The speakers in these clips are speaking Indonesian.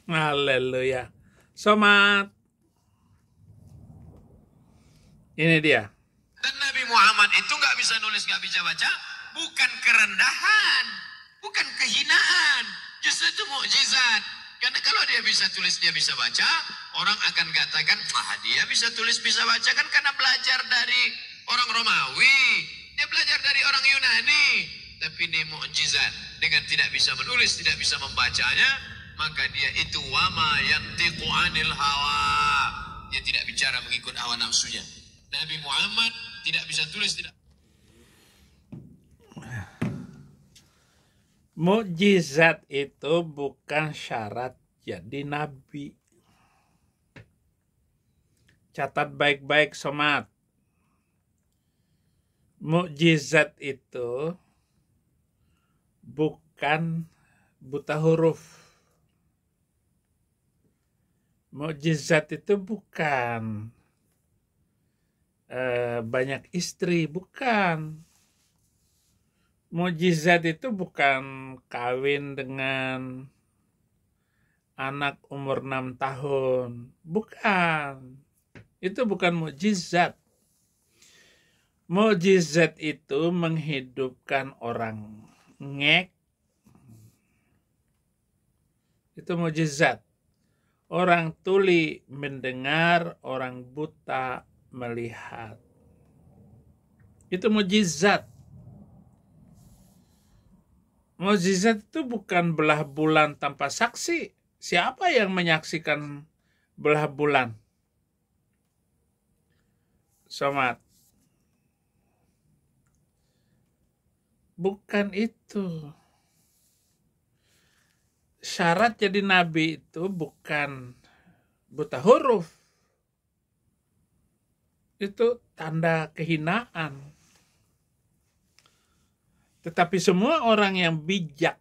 Haleluya. Somat. Ini dia. Dan Nabi Muhammad itu nggak bisa nulis, nggak bisa baca, bukan kerendahan, bukan kehinaan, justru itu mukjizat. Karena kalau dia bisa tulis, dia bisa baca, orang akan katakan, dia bisa tulis, bisa baca kan karena belajar dari orang Romawi, dia belajar dari orang Yunani. Tapi ini mukjizat, dengan tidak bisa menulis, tidak bisa membacanya, maka dia itu wama yantiqu anil hawa. Dia tidak bicara mengikut hawa nafsunya. Nabi Muhammad tidak bisa tulis, tidak. Mukjizat itu bukan syarat jadi nabi. Catat baik-baik, somat. Mukjizat itu bukan buta huruf. Mukjizat itu bukan banyak istri, bukan. Mukjizat itu bukan kawin dengan anak umur 6 tahun. Bukan. Itu bukan mukjizat. Mukjizat itu menghidupkan orang ngek. Itu mukjizat. Orang tuli mendengar, orang buta melihat. Itu mukjizat. Mukjizat itu bukan belah bulan tanpa saksi. Siapa yang menyaksikan belah bulan? Somat. Bukan itu. Syarat jadi nabi itu bukan buta huruf. Itu tanda kehinaan. Tetapi semua orang yang bijak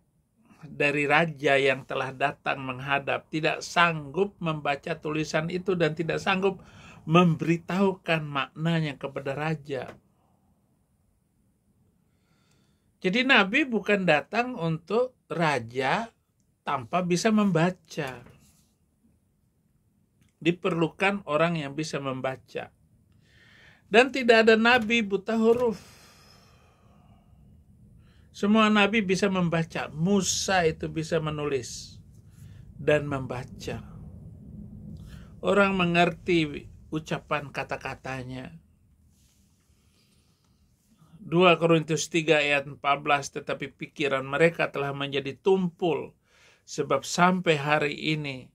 dari raja yang telah datang menghadap tidak sanggup membaca tulisan itu dan tidak sanggup memberitahukan maknanya kepada raja. Jadi nabi bukan datang untuk raja tanpa bisa membaca. Diperlukan orang yang bisa membaca. Dan tidak ada nabi buta huruf. Semua nabi bisa membaca. Musa itu bisa menulis dan membaca. Orang mengerti ucapan kata-katanya. 2 Korintus 3 ayat 14, tetapi pikiran mereka telah menjadi tumpul, sebab sampai hari ini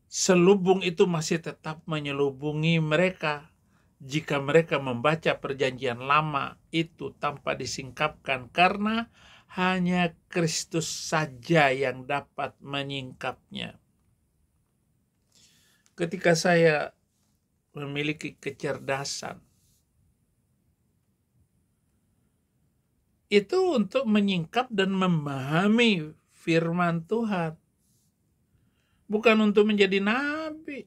selubung itu masih tetap menyelubungi mereka. Jika mereka membaca perjanjian lama itu tanpa disingkapkan, karena hanya Kristus saja yang dapat menyingkapnya. Ketika saya memiliki kecerdasan, itu untuk menyingkap dan memahami firman Tuhan. Bukan untuk menjadi nabi.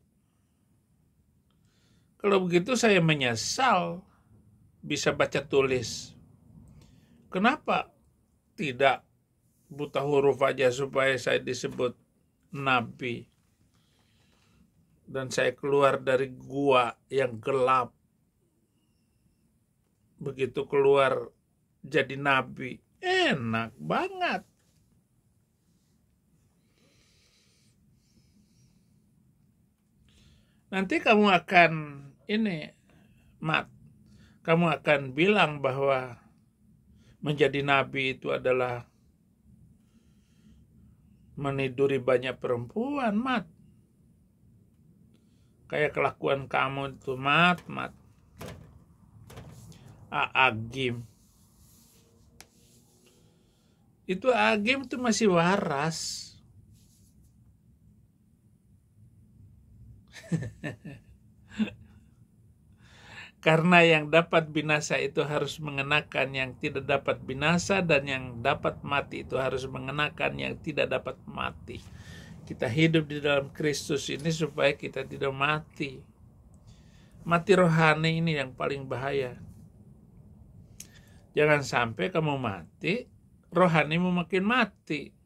Kalau begitu saya menyesal bisa baca tulis. Kenapa tidak buta huruf aja supaya saya disebut nabi? Dan saya keluar dari gua yang gelap. Begitu keluar jadi nabi. Enak banget. Nanti kamu akan kamu akan bilang bahwa menjadi nabi itu adalah meniduri banyak perempuan, Mat. Kayak kelakuan kamu itu, Mat. Agim. Itu Agim itu masih waras. Karena yang dapat binasa itu harus mengenakan yang tidak dapat binasa, dan yang dapat mati itu harus mengenakan yang tidak dapat mati. Kita hidup di dalam Kristus ini supaya kita tidak mati. Mati rohani ini yang paling bahaya. Jangan sampai kamu mati, rohanimu makin mati.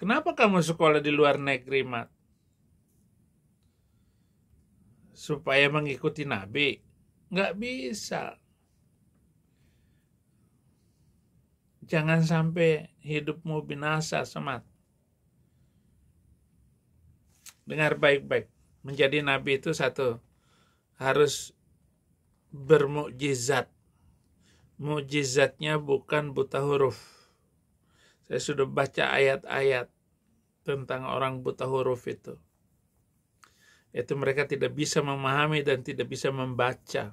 Kenapa kamu sekolah di luar negeri, Mat? Supaya mengikuti Nabi? Nggak bisa. Jangan sampai hidupmu binasa, Semat. Dengar baik-baik. Menjadi Nabi itu satu, harus bermukjizat. Mukjizatnya bukan buta huruf. Saya sudah baca ayat-ayat tentang orang buta huruf itu. Itu mereka tidak bisa memahami dan tidak bisa membaca.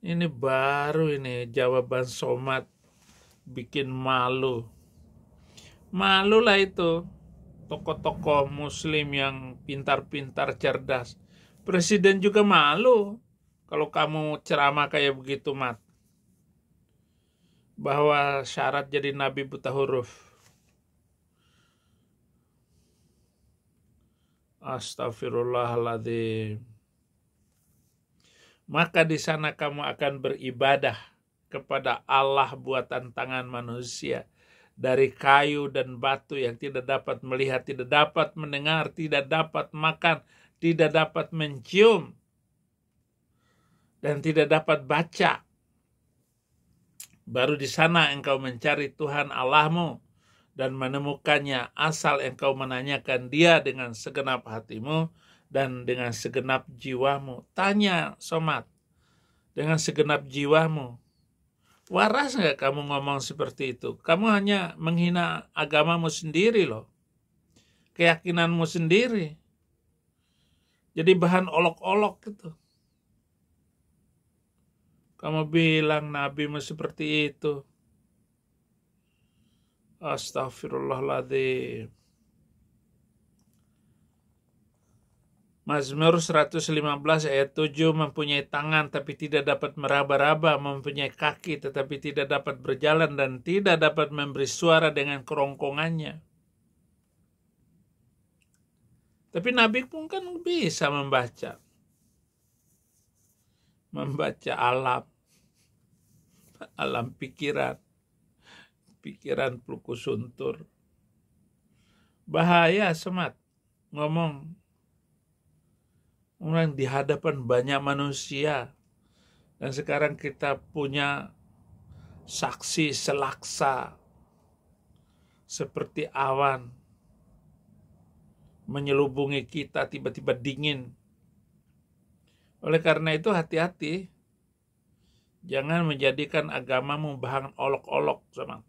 Ini baru ini jawaban Somad bikin malu. Malulah itu tokoh-tokoh muslim yang pintar-pintar cerdas. Presiden juga malu kalau kamu ceramah kayak begitu, Mat. Bahwa syarat jadi nabi buta huruf. Astagfirullahaladzim. Maka di sana kamu akan beribadah kepada Allah buatan tangan manusia, dari kayu dan batu yang tidak dapat melihat, tidak dapat mendengar, tidak dapat makan, tidak dapat mencium, dan tidak dapat baca. Baru di sana engkau mencari Tuhan Allahmu dan menemukannya, asal engkau menanyakan Dia dengan segenap hatimu dan dengan segenap jiwamu. Tanya, Somad, dengan segenap jiwamu. Waras nggak kamu ngomong seperti itu? Kamu hanya menghina agamamu sendiri loh. Keyakinanmu sendiri. Jadi bahan olok-olok gitu. Kamu bilang nabimu seperti itu. Astagfirullahaladzim. Mazmur 115 ayat 7, mempunyai tangan tapi tidak dapat meraba-raba, mempunyai kaki tetapi tidak dapat berjalan, dan tidak dapat memberi suara dengan kerongkongannya. Tapi Nabi pun kan bisa membaca. Membaca alam pikiran puluku suntur. Bahaya, Semat, ngomong orang di hadapan banyak manusia. Dan sekarang kita punya saksi selaksa seperti awan menyelubungi kita, tiba-tiba dingin. Oleh karena itu hati-hati, jangan menjadikan agamamu bahan olok-olok, sama.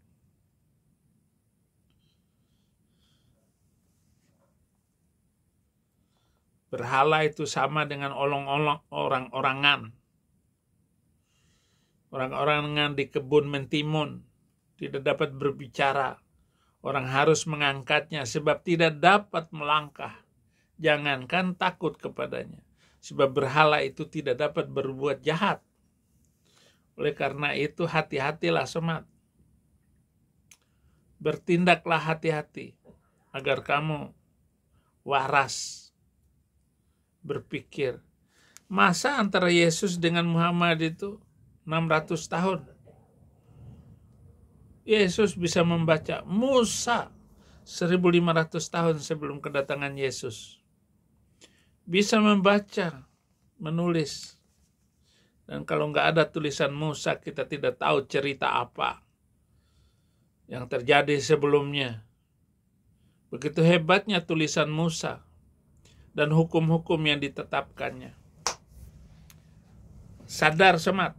Berhala itu sama dengan olong-olong orang-orangan. Orang-orangan di kebun mentimun tidak dapat berbicara. Orang harus mengangkatnya sebab tidak dapat melangkah. Jangankan takut kepadanya. Sebab berhala itu tidak dapat berbuat jahat. Oleh karena itu hati-hatilah, Semat. Bertindaklah hati-hati agar kamu waras berpikir. Masa antara Yesus dengan Muhammad itu 600 tahun? Yesus bisa membaca. Musa 1500 tahun sebelum kedatangan Yesus bisa membaca, menulis. Dan kalau nggak ada tulisan Musa, kita tidak tahu cerita apa yang terjadi sebelumnya. Begitu hebatnya tulisan Musa dan hukum-hukum yang ditetapkannya. Sadar, Semat,